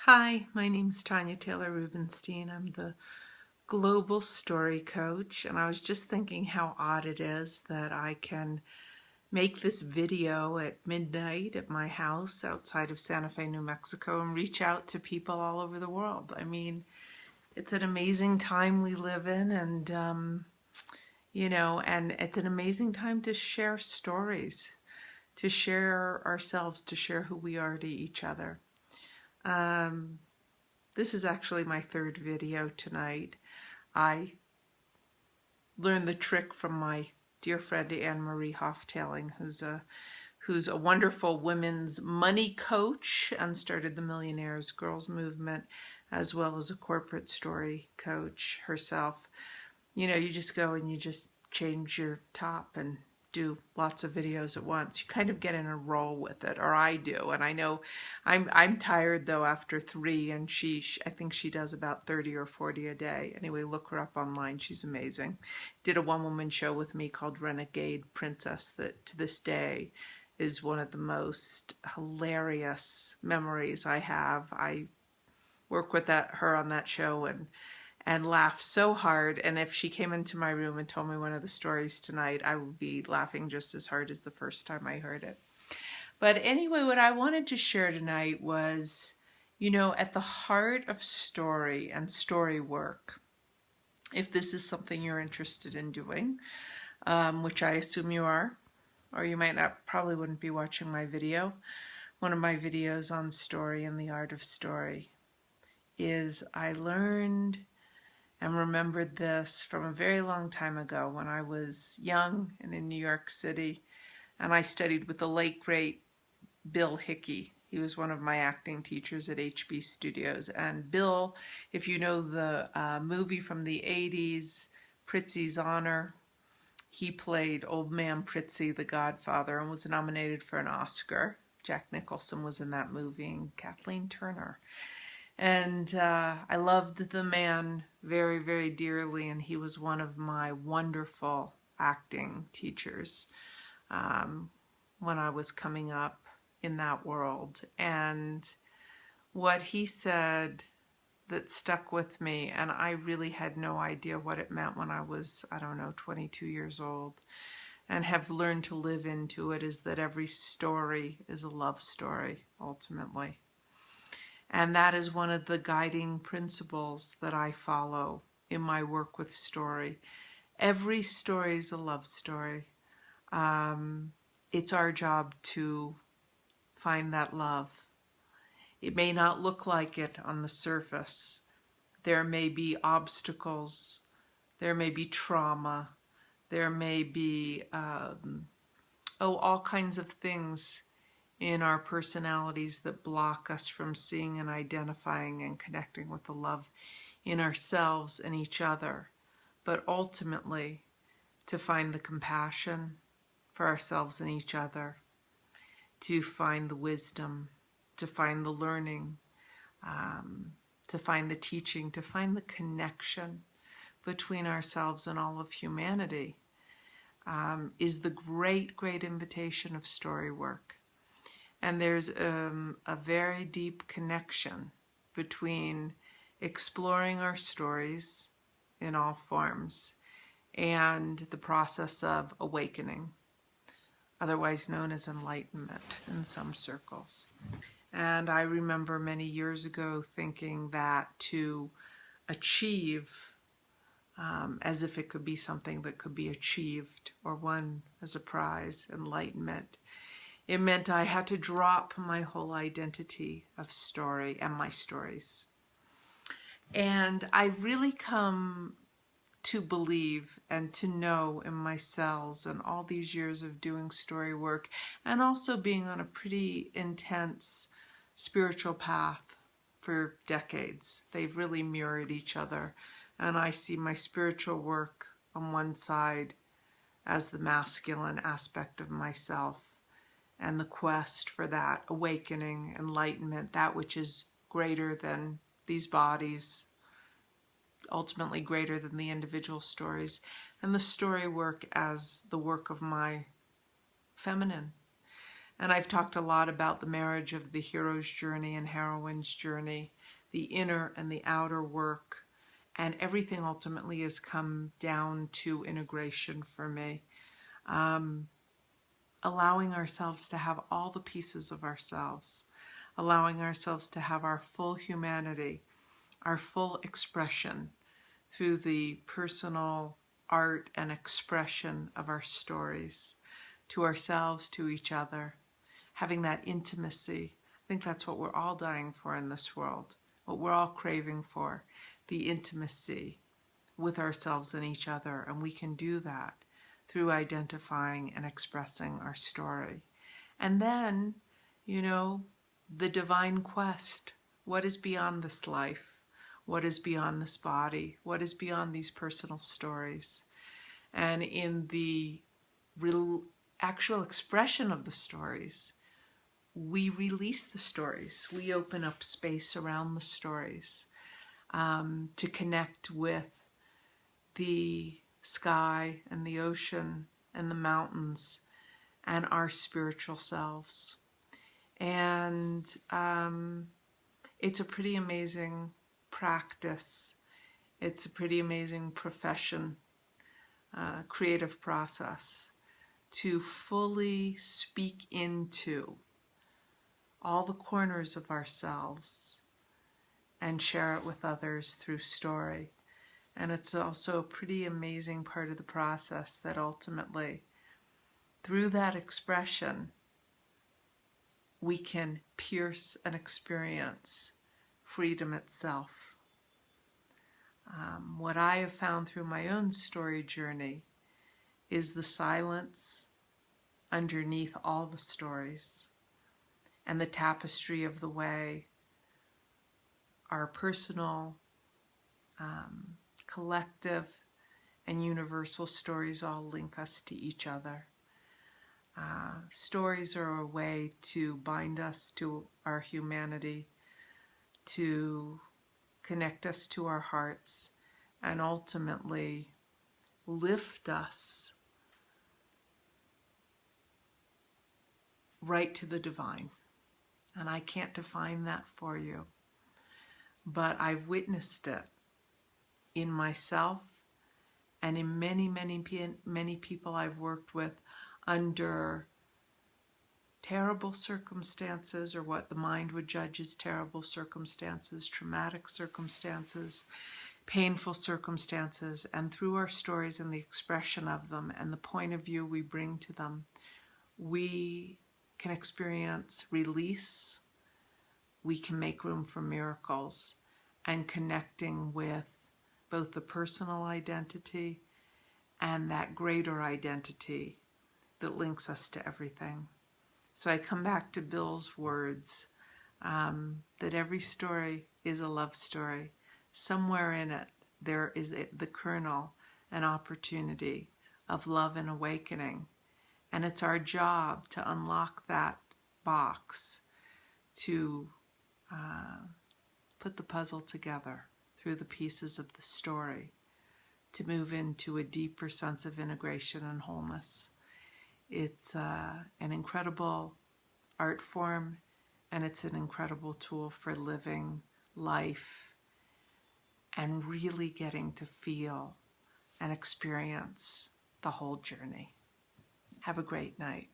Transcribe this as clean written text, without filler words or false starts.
Hi, my name is Tanya Taylor Rubenstein. I'm the Global Story Coach, and I was just thinking how odd it is that I can make this video at midnight at my house outside of Santa Fe, New Mexico, and reach out to people all over the world. I mean, it's an amazing time we live in, and and it's an amazing time to share stories, to share ourselves, to share who we are to each other. This is actually my third video tonight. I learned the trick from my dear friend Anne-Marie Hoftailing, who's a wonderful women's money coach and started the Millionaires Girls Movement, as well as a corporate story coach herself. You know, you just go and you just change your top and do lots of videos at once. You kind of get in a roll with it, or I do. And I know I'm tired though after 3, and I think she does about 30 or 40 a day. Anyway, look her up online. She's amazing. Did a one-woman show with me called Renegade Princess that to this day is one of the most hilarious memories I have. I work with her on that show and laugh so hard. And if she came into my room and told me one of the stories tonight, I would be laughing just as hard as the first time I heard it. But anyway, what I wanted to share tonight was, at the heart of story and story work, if this is something you're interested in doing, which I assume you are, or you might not, probably wouldn't be watching my video. One of my videos on story and the art of story is I learned and remembered this from a very long time ago when I was young and in New York City, and I studied with the late great Bill Hickey. He was one of my acting teachers at HB Studios. And Bill, if you know the movie from the 80s, Prizzi's Honor, he played Old Man Prizzi, the Godfather, and was nominated for an Oscar. Jack Nicholson was in that movie, and Kathleen Turner. And I loved the man very, very dearly, and he was one of my wonderful acting teachers when I was coming up in that world. And what he said that stuck with me, and I really had no idea what it meant when I was, 22 years old, and have learned to live into it, is that every story is a love story, ultimately. And that is one of the guiding principles that I follow in my work with story. Every story is a love story. It's our job to find that love. It may not look like it on the surface. There may be obstacles. There may be trauma. There may be, all kinds of things in our personalities that block us from seeing and identifying and connecting with the love in ourselves and each other. But ultimately, to find the compassion for ourselves and each other, to find the wisdom, to find the learning, to find the teaching, to find the connection between ourselves and all of humanity, is the great, great invitation of story work. And there's a very deep connection between exploring our stories in all forms and the process of awakening, otherwise known as enlightenment in some circles. And I remember many years ago thinking that to achieve, as if it could be something that could be achieved or won as a prize, enlightenment, it meant I had to drop my whole identity of story and my stories. And I've really come to believe and to know in my cells and all these years of doing story work, and also being on a pretty intense spiritual path for decades. They've really mirrored each other. And I see my spiritual work on one side as the masculine aspect of myself, and the quest for that awakening, enlightenment, that which is greater than these bodies, ultimately greater than the individual stories, and the story work as the work of my feminine. And I've talked a lot about the marriage of the hero's journey and heroine's journey, the inner and the outer work, and everything ultimately has come down to integration for me. Allowing ourselves to have all the pieces of ourselves, allowing ourselves to have our full humanity, our full expression through the personal art and expression of our stories, to ourselves, to each other, having that intimacy. I think that's what we're all dying for in this world, what we're all craving for, the intimacy with ourselves and each other. And we can do that through identifying and expressing our story. And then, the divine quest. What is beyond this life? What is beyond this body? What is beyond these personal stories? And in the actual expression of the stories, we release the stories. We open up space around the stories to connect with the sky and the ocean and the mountains and our spiritual selves. And it's a pretty amazing practice. It's a pretty amazing profession, creative process to fully speak into all the corners of ourselves and share it with others through story. And it's also a pretty amazing part of the process that ultimately, through that expression, we can pierce and experience freedom itself. What I have found through my own story journey is the silence underneath all the stories and the tapestry of the way our personal, collective, and universal stories all link us to each other. Stories are a way to bind us to our humanity, to connect us to our hearts, and ultimately lift us right to the divine. And I can't define that for you, but I've witnessed it in myself and in many, many, many people I've worked with under terrible circumstances, or what the mind would judge as terrible circumstances, traumatic circumstances, painful circumstances, and through our stories and the expression of them and the point of view we bring to them, we can experience release, we can make room for miracles, and connecting with both the personal identity and that greater identity that links us to everything. So I come back to Bill's words, that every story is a love story. Somewhere in it, there is the kernel, an opportunity of love and awakening. And it's our job to unlock that box, to put the puzzle together through the pieces of the story, to move into a deeper sense of integration and wholeness. It's an incredible art form, and it's an incredible tool for living life and really getting to feel and experience the whole journey. Have a great night.